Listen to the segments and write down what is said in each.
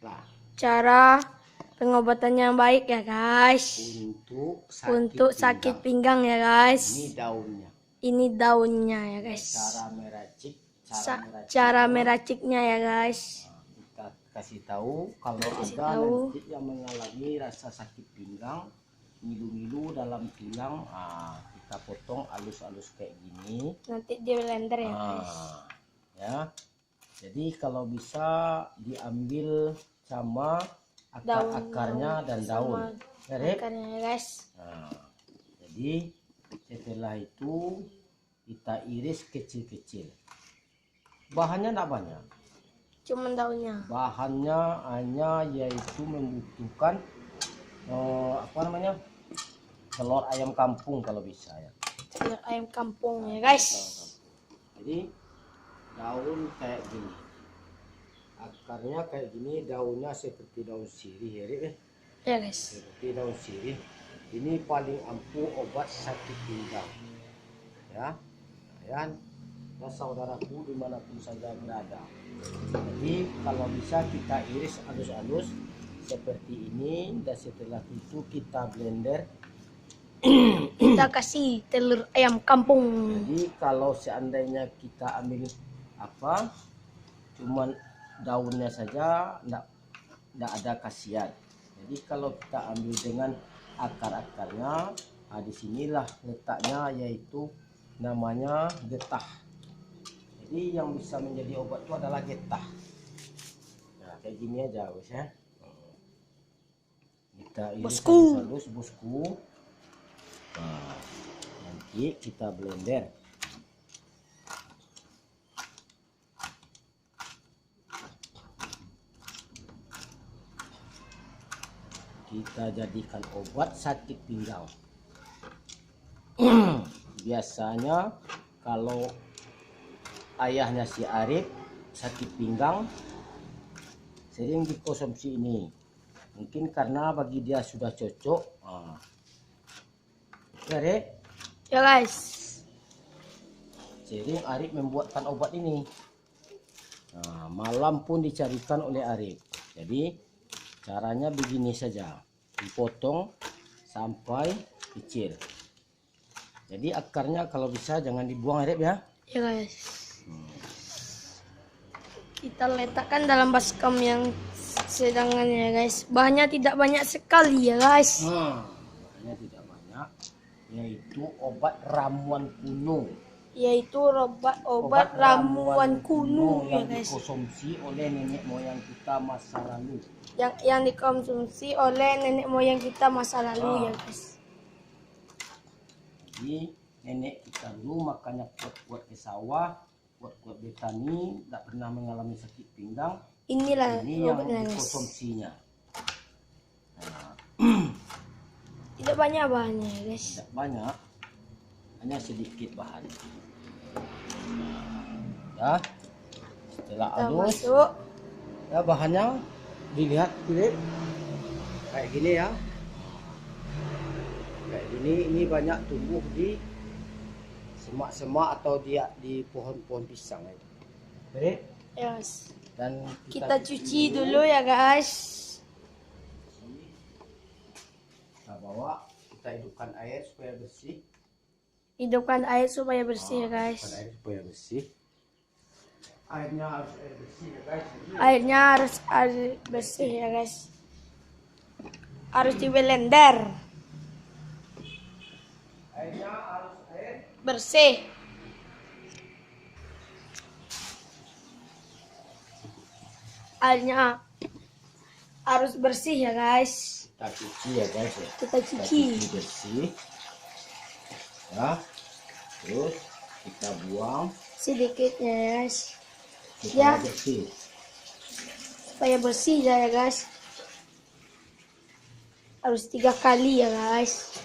Nah, cara pengobatan yang baik ya guys. Untuk sakit pinggang ya guys. Ini daunnya. Ya guys. Cara meraciknya ya guys. Kita kasih tahu kalau nanti yang mengalami rasa sakit pinggang, ngilu-ngilu dalam tulang, kita potong halus-halus kayak gini. Nanti di blender ya guys. Ya. Jadi kalau bisa diambil sama akarnya dan daun. Akarnya ya guys. Jadi setelah itu kita iris kecil-kecil. Bahannya tidak banyak. Cuman daunnya. Bahannya hanya yaitu membutuhkan telur ayam kampung kalau bisa ya. Telur ayam kampung ya guys. Jadi daun kayak gini, akarnya kayak gini, daunnya seperti daun sirih ya guys. Seperti daun sirih. Ini paling ampuh obat sakit pinggang ya. Dan saudaraku dimanapun saja berada. Jadi kalau bisa kita iris halus-halus seperti ini, dan setelah itu kita blender. Kita kasih telur ayam kampung. Jadi kalau seandainya kita ambil cuman daunnya saja, enggak ada khasiat. Jadi kalau kita ambil dengan akar-akarnya, disinilah letaknya, yaitu namanya getah. Jadi yang bisa menjadi obat itu adalah getah. Nah kayak gini aja guys ya. Kita iris halus bosku. Nah, nanti kita blender. Kita jadikan obat sakit pinggang. Biasanya kalau ayahnya si Arif sakit pinggang, sering dikonsumsi ini. Mungkin karena bagi dia sudah cocok. Ya Rek? Ya guys. Sering Arif membuatkan obat ini. Malam pun dicarikan oleh Arif. Jadi caranya begini saja, dipotong sampai kecil. Jadi akarnya kalau bisa jangan dibuang Arif ya. Ya guys. Kita letakkan dalam baskom yang sedangkan ya guys. Bahannya tidak banyak sekali ya guys. Bahannya tidak banyak, yaitu obat ramuan kuno. Obat ramuan kuno ya yang guys. dikonsumsi oleh nenek moyang kita masa lalu. Yang dikonsumsi oleh nenek moyang kita masa lalu ya guys. Jadi nenek kita dulu makanya kuat-kuat ke sawah, kuat-kuat bertani, tidak pernah mengalami sakit pinggang. Ini yang dikonsumsinya. Tidak banyak bahannya ya guys. Tidak banyak, hanya sedikit bahan. Ya, setelah halus, ya bahannya dilihat kayak gini ya. Kayak gini, ini banyak tumbuh di semak-semak atau di pohon-pohon pisang. Yes. Dan kita cuci dulu ya guys. Kita bawa, kita hidupkan air supaya bersih. Hidupkan air supaya bersih ya guys. Air supaya bersih. Airnya harus air bersih ya guys. Airnya harus air bersih ya guys. Harus di blender. Airnya harus air bersih. Airnya harus bersih ya guys. Kita cuci ya guys ya. Kita cuci bersih. Ya. Terus kita buang sedikitnya ya guys. Supaya bersih. Supaya bersih ya guys. Harus 3 kali ya guys.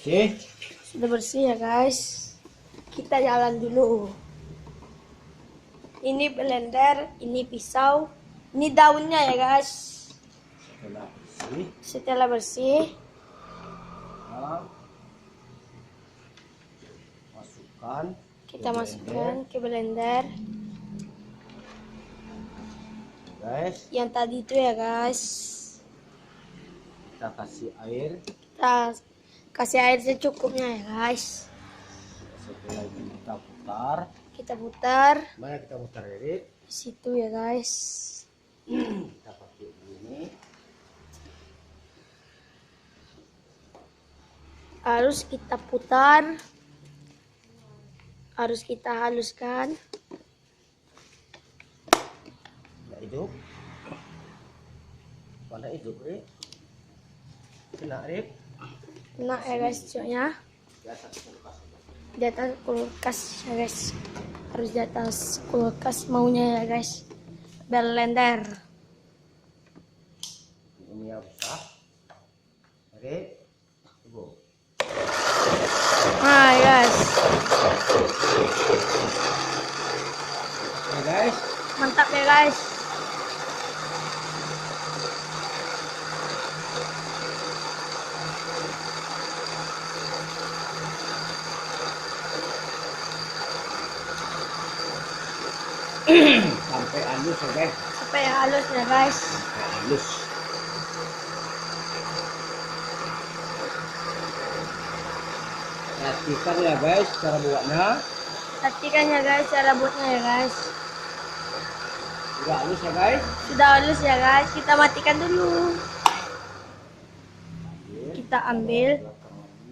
Oke. Sudah bersih ya guys. Kita jalan dulu. Ini blender, ini pisau, ini daunnya ya guys. Setelah bersih, kita masukkan ke blender. Guys, Yang tadi itu ya guys. kita kasih air. Kita kasih air secukupnya ya guys. Setelah itu kita putar. Kita putar. Mana kita putar ini? Di situ ya guys. Kita pakai ini. Harus kita putar. Harus kita haluskan. Tidak hidup. Pada hidup, Rip. Kena, Rip. Kena ya guys, coknya. Di atas kulkas. Di atas kulkas ya guys. Harus di atas kulkas maunya ya guys. Blender. Ini yang rusak. Rip. Tunggu. Nah guys. Oke guys. Mantap ya guys. Sampai halus ya guys. Sampai halus ya guys. Sampai halus. Perhatikan ya guys cara buatnya. Perhatikan ya guys cara buatnya ya guys. Sudah halus ya guys. Sudah halus ya guys. Kita matikan dulu. Kita ambil.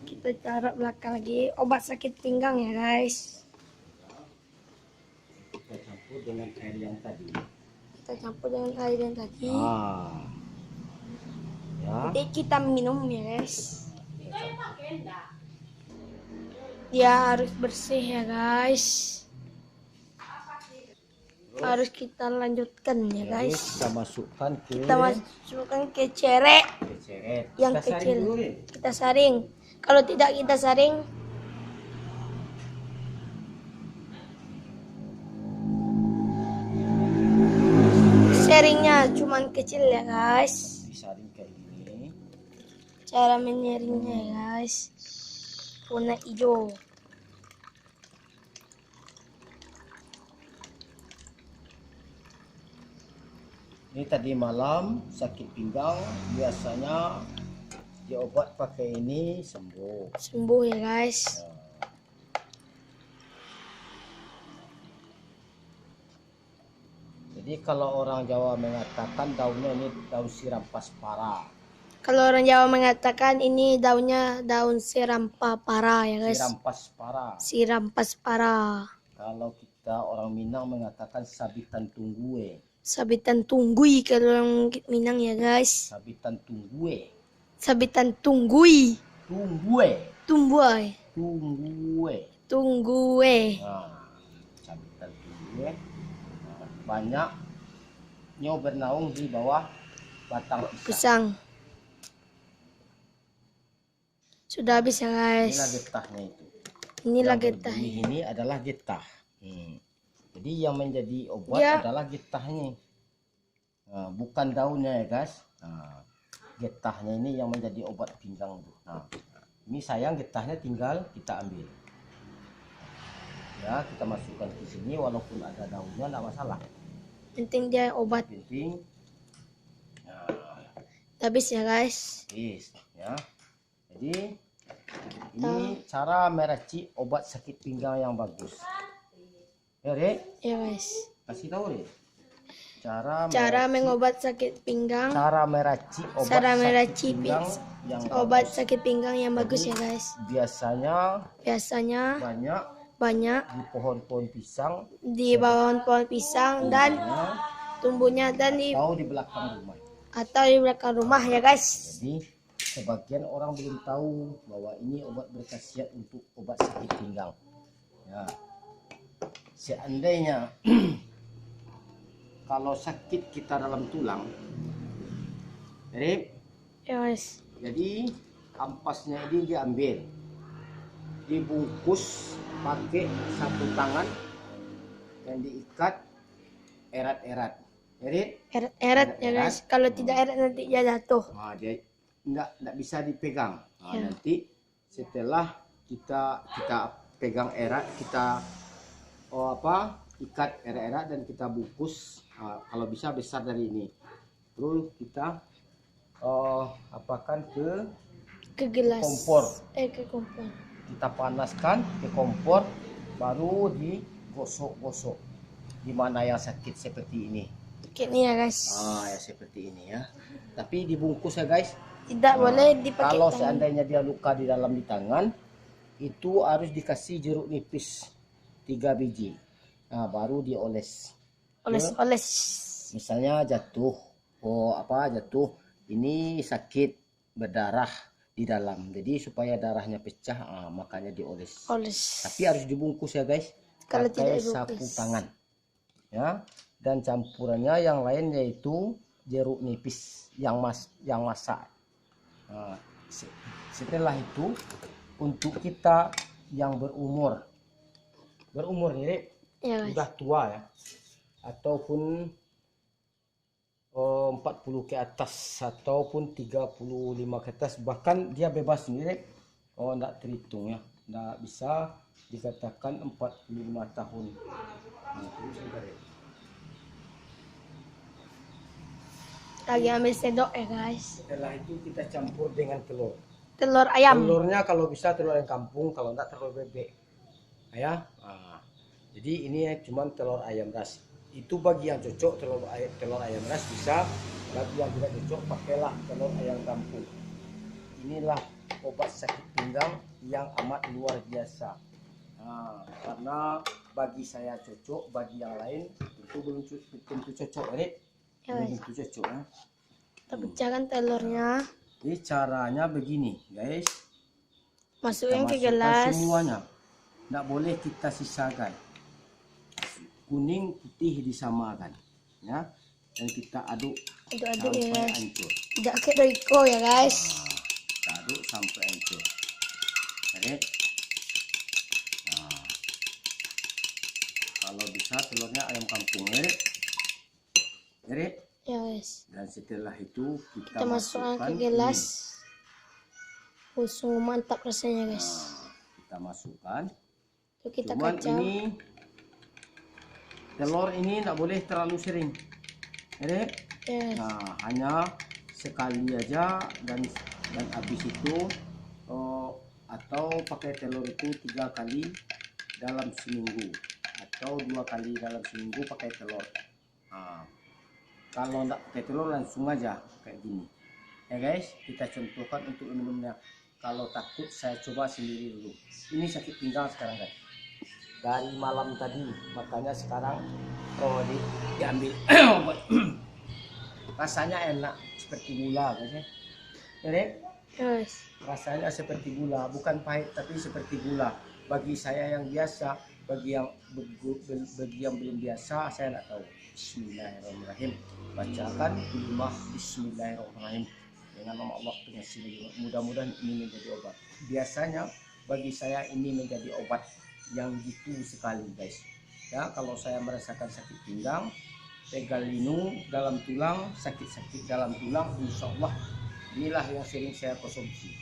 Kita taruh belakang lagi. Obat sakit pinggang ya guys. Kita campur dengan air yang tadi. Kita campur dengan air yang tadi. Ya. Nanti kita minum ya guys. Dia harus bersih ya guys. Harus kita lanjutkan ya guys. Kita masukkan ke. Kita masukkan ke cerek Ke ceret. yang Kita saring kecil. dulu, Rin. Kita saring. Kalau tidak kita saring, sharingnya cuman kecil ya guys. Disaring kayak gini. Cara menyaringnya ya guys. Warna hijau. Ini tadi malam sakit pinggang, biasanya diobat pakai ini sembuh. Sembuh ya guys. Jadi kalau orang Jawa mengatakan daunnya ini daun sirampas para. Kalau orang Jawa mengatakan ini daunnya daun sirampapara ya guys. Sirampas para. Sirampas para. Kalau kita orang Minang mengatakan sabitan tunggue. Sabitan tunggui kalau orang Minang ya guys. Sabitan tunggue. Sabitan tunggui. Tunggue. Tumbuai. Tunggue. Tunggue. Nah, sabitan tunggue. Nah, banyak nyo bernaung di bawah batang pisang. Pisang. Sudah habis ya guys. Inilah getahnya itu. Inilah Yang getah. berbunyi ini adalah getah. Jadi yang menjadi obat Ya. adalah getahnya. Nah, bukan daunnya ya guys. Nah, getahnya ini yang menjadi obat pinggang. Nah, ini sayang getahnya tinggal kita ambil. Ya, kita masukkan ke sini walaupun ada daunnya tidak masalah. Penting dia obat. Penting. Nah, Habis ya guys. yes, ya. Jadi ini cara meracik obat sakit pinggang yang bagus. Ya, Rek, Ya guys. kasih tahu, Rek. Cara Mengobat sakit pinggang. cara meracik obat Cara sakit meracik pinggang yang obat bagus. sakit pinggang yang bagus ya guys. Biasanya Banyak banyak di pohon-pohon pisang di bawah pohon pisang dan tumbuhnya dan di atau di belakang rumah. atau di belakang rumah ya guys. Jadi sebagian orang belum tahu bahwa ini obat berkhasiat untuk obat sakit pinggang. Ya. Seandainya kalau sakit kita dalam tulang, Ya guys. jadi ampasnya ini diambil. dibungkus pakai sapu tangan dan diikat erat-erat. Jadi Eret-eret ya guys. Kalau tidak eret nanti dia jatuh. dia enggak bisa dipegang. Ya. Nanti setelah kita pegang erat, kita ikat erat-erat dan kita bungkus. Kalau bisa besar dari ini. Terus kita apakan Ke gelas. kompor. Ke kompor. Kita panaskan ke kompor, baru digosok-gosok di mana yang sakit seperti ini. Kayak ini ya guys. Ya seperti ini ya. Tapi dibungkus ya guys. Tidak boleh dipakai Kalau tangan. seandainya dia luka di dalam di tangan, itu harus dikasih jeruk nipis 3 biji. Baru dioles. Oles-oles. Misalnya jatuh, jatuh, ini sakit berdarah di dalam. Jadi supaya darahnya pecah, makanya dioles. Oles. Tapi harus dibungkus ya guys. Kalau Pakai tidak sapu dibungkus. tangan. Ya. Dan campurannya yang lain yaitu jeruk nipis yang masak. Setelah itu untuk kita yang berumur ini Ya guys. sudah tua ya, ataupun 40 ke atas ataupun 35 ke atas, bahkan dia bebas sendiri, enggak terhitung ya, enggak bisa dikatakan 45 tahun. Lagi ambil sendok ya guys. Setelah itu kita campur dengan telur. Telur ayam. Telurnya kalau bisa telur ayam kampung, kalau enggak telur bebek. Ya. Jadi ini cuma telur ayam ras. Itu bagi yang cocok telur ayam ras bisa, bagi yang tidak cocok pakailah telur ayam kampung. Inilah obat sakit pinggang yang amat luar biasa. Karena bagi saya cocok, bagi yang lain itu belum tentu cocok, Ya belum guys. tentu cocok ya. Kita pecahkan telurnya. Jadi caranya begini guys. Masukin ke Kita masukkan gelas. semuanya. Tidak boleh kita sisakan. Kuning putih disamakan ya, dan kita aduk Aduk-aduk ya sampai guys. hancur. Tidak kayak Royco ya guys. Kita aduk sampai hancur. Oke. Kalau bisa telurnya ayam kampung ya. Ya guys. Dan setelah itu Kita masukkan ke gelas. Sungguh mantap rasanya guys. Kita masukkan. Lalu kita Cuman kacau. ini telur ini tidak boleh terlalu sering. Ya. Hanya sekali aja, dan habis itu atau pakai telur itu 3 kali dalam seminggu atau 2 kali dalam seminggu pakai telur. Kalau tidak pakai telur langsung aja kayak gini ya guys. Kita contohkan untuk minumnya. Kalau takut saya coba sendiri dulu. Ini sakit pinggang sekarang guys, dari malam tadi, makanya sekarang diambil obat. Rasanya enak seperti gula guys ya. Jadi Yes. rasanya seperti gula, bukan pahit tapi seperti gula. Bagi saya yang biasa, bagi yang belum biasa, saya tidak tahu. Bismillahirrahmanirrahim. Bacakan kalimat Bismillahirrahmanirrahim dengan nama Allah pengasih lagi. Mudah-mudahan ini menjadi obat. Biasanya bagi saya ini menjadi obat yang gitu sekali guys ya. Kalau saya merasakan sakit pinggang, pegal linu dalam tulang, sakit-sakit dalam tulang, insya Allah inilah yang sering saya konsumsi.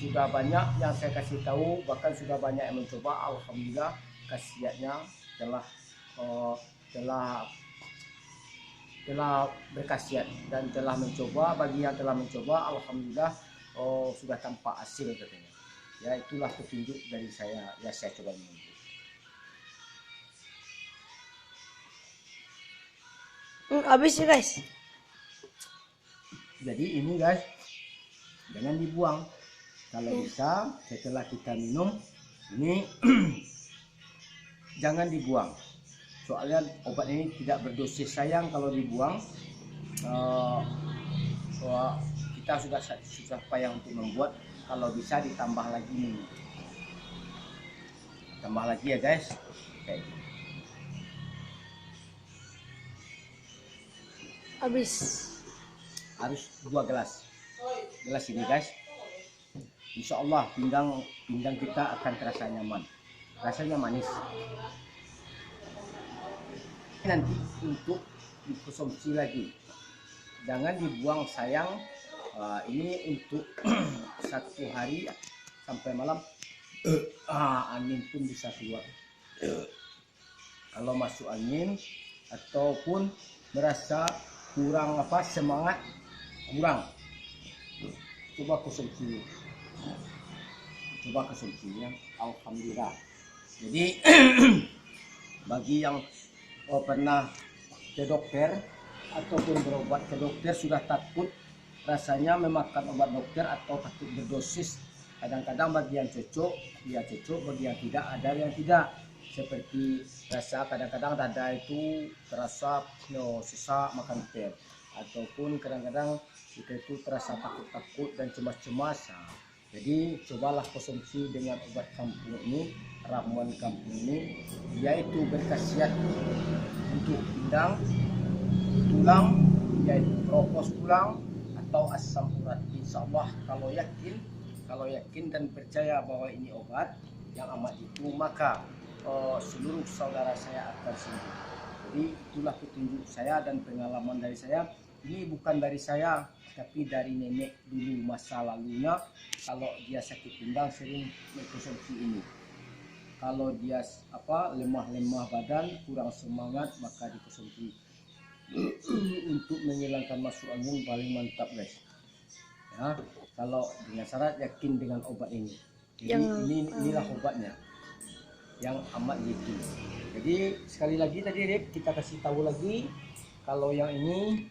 Sudah banyak yang saya kasih tahu, bahkan sudah banyak yang mencoba. Alhamdulillah khasiatnya telah berkhasiat dan telah mencoba. Bagi yang telah mencoba, alhamdulillah sudah tampak hasil katanya. Ya, itulah petunjuk dari saya, ya saya coba menunjuk. Habis ya guys. Jadi ini guys, jangan dibuang. Kalau bisa setelah kita minum ini jangan dibuang. Soalnya obat ini tidak berdosis, sayang kalau dibuang. Kita sudah susah payah untuk membuat. Kalau bisa ditambah lagi nih. Tambah lagi ya guys. Oke. Habis. Harus 2 gelas. Gelas ini guys. insya Allah pinggang kita akan terasa nyaman, rasanya manis. Nanti untuk dikonsumsi lagi, jangan dibuang sayang. Ini untuk 1 hari sampai malam. Angin pun bisa keluar. Kalau masuk angin ataupun merasa kurang semangat, coba konsumsi, ya. Alhamdulillah. Jadi bagi yang pernah ke dokter ataupun berobat ke dokter sudah takut rasanya memakan obat dokter atau takut berdosis, kadang-kadang bagi yang cocok dia cocok, bagi yang tidak ada yang tidak. Seperti rasa kadang-kadang dada itu terasa sesak makan pil, ataupun kadang-kadang kita itu terasa takut-takut dan cemas-cemas. Jadi cobalah konsumsi dengan obat kampung ini, ramuan kampung ini, yaitu berkhasiat untuk pinggang, tulang, yaitu propos tulang atau asam urat. Insya Allah kalau yakin dan percaya bahwa ini obat yang amat itu, maka seluruh saudara saya akan sembuh. Jadi itulah petunjuk saya dan pengalaman dari saya. Ini bukan dari saya, tapi dari nenek dulu masa lalunya. Kalau dia sakit pinggang sering mengkonsumsi ini. Kalau dia lemah badan, kurang semangat, maka dikonsumsi. Untuk menghilangkan masuk angin paling mantap guys. Ya, kalau dengan syarat yakin dengan obat ini. Jadi inilah obatnya yang amat gitu. Jadi sekali lagi tadi kita kasih tahu lagi, kalau yang ini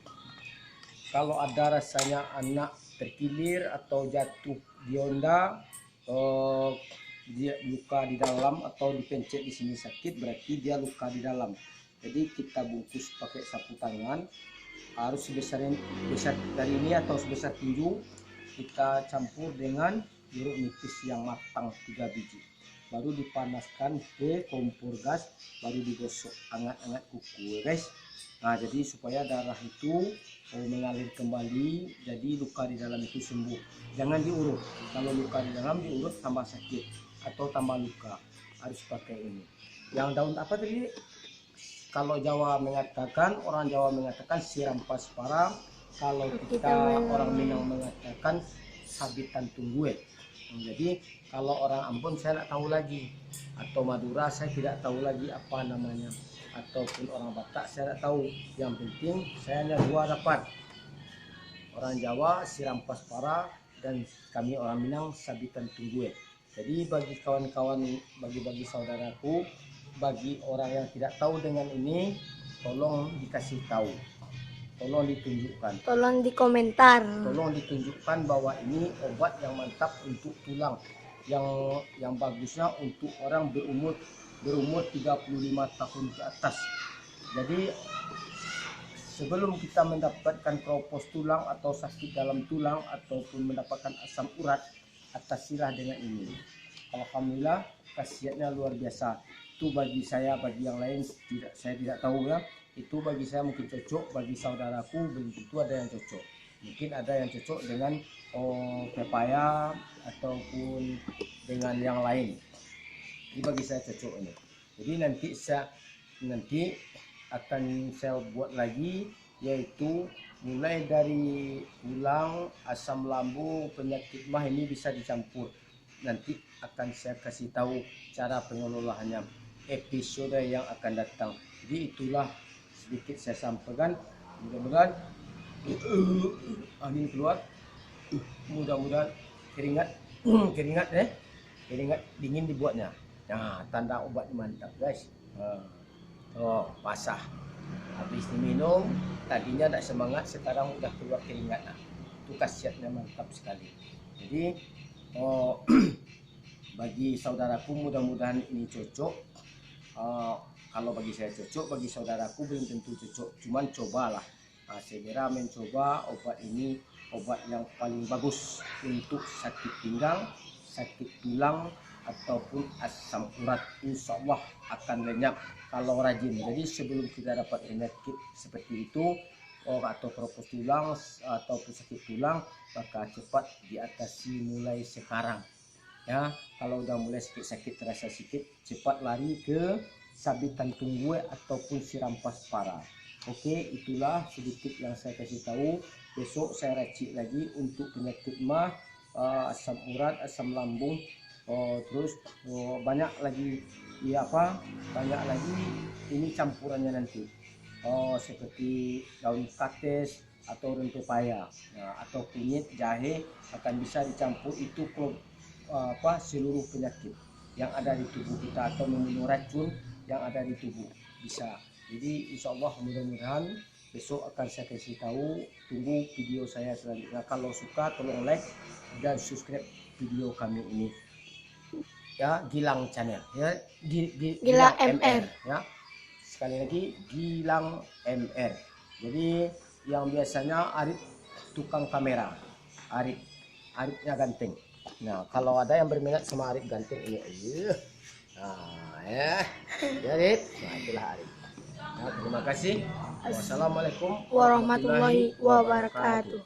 kalau ada rasanya anak terkilir atau jatuh di onda, dia luka di dalam atau dipencet di sini sakit, berarti dia luka di dalam. Jadi kita bungkus pakai sapu tangan, harus sebesar dari ini atau sebesar tinju, kita campur dengan jeruk nipis yang matang 3 biji. Baru dipanaskan ke kompor gas, baru digosok hangat-hangat kuku guys. Nah, jadi supaya darah itu mengalir kembali, jadi luka di dalam itu sembuh. Jangan diurut. Kalau luka di dalam diurut tambah sakit atau tambah luka. Harus pakai ini. Yang daun apa tadi? Kalau orang Jawa mengatakan siram paspara. Kalau kita orang Minang mengatakan sabitan tungguet. Jadi kalau orang Ambon saya tidak tahu lagi, atau Madura saya tidak tahu lagi apa namanya, ataupun orang Batak saya tidak tahu. Yang penting saya hanya 2 dapat. Orang Jawa siram paspara dan kami orang Minang sabitan tungguet. Jadi bagi kawan-kawan, bagi saudaraku, bagi orang yang tidak tahu dengan ini, tolong dikasih tahu, tolong ditunjukkan, Tolong di komentar. tolong ditunjukkan bahwa ini obat yang mantap untuk tulang, yang bagusnya untuk orang berumur 35 tahun ke atas. Jadi sebelum kita mendapatkan propos tulang atau sakit dalam tulang ataupun mendapatkan asam urat, atasilah dengan ini. Alhamdulillah khasiatnya luar biasa. Itu bagi saya, bagi yang lain saya tidak tahu ya. Itu bagi saya mungkin cocok, bagi saudaraku belum tentu ada yang cocok. Mungkin ada yang cocok dengan pepaya ataupun dengan yang lain. Ini bagi saya cocok ini. Jadi nanti akan saya buat lagi, yaitu mulai dari tulang, asam lambung, penyakit mah ini bisa dicampur. Nanti akan saya kasih tahu cara pengelolaannya episode yang akan datang. Jadi itulah sedikit saya sampaikan. Mudah-mudahan angin keluar, mudah-mudahan keringat dingin dibuatnya. Nah, tanda obat mantap guys. Basah. Habis diminum, tadinya tidak semangat, sekarang udah keluar keringat. Nah, itu khasiatnya mantap sekali. Jadi bagi saudaraku mudah-mudahan ini cocok. Kalau bagi saya cocok, bagi saudaraku belum tentu cocok. Cuman cobalah. Segera mencoba obat ini, obat yang paling bagus untuk sakit pinggang, sakit tulang, ataupun asam urat. Insya Allah akan lenyap kalau rajin. Jadi sebelum kita dapat penyakit seperti itu, atau keropos tulang ataupun sakit tulang, maka cepat diatasi mulai sekarang. Ya, kalau udah mulai sakit-sakit terasa sakit, cepat lari ke sabitan tunggu ataupun siram paspara. Oke, itulah sedikit yang saya kasih tahu. Besok saya racik lagi untuk penyakit mah, asam urat, asam lambung, terus banyak lagi, ya apa? Banyak lagi ini campurannya nanti. Seperti daun kates atau daun pepaya, atau kunyit, jahe akan bisa dicampur itu seluruh penyakit yang ada di tubuh kita atau membunuh racun yang ada di tubuh bisa. Jadi insya Allah mudah-mudahan besok akan saya kasih tahu. Tunggu video saya selanjutnya. Kalau suka tolong like dan subscribe video kami ini ya, Gilang Channel ya, Gilang MR ya. Sekali lagi Gilang MR. Jadi yang biasanya Arif tukang kamera, Arifnya ganteng. Nah, kalau ada yang berminat sama Arif ganteng, iya. Nah, ya Arif, nah itulah Arif. Nah, terima kasih. Wassalamualaikum warahmatullahi wabarakatuh.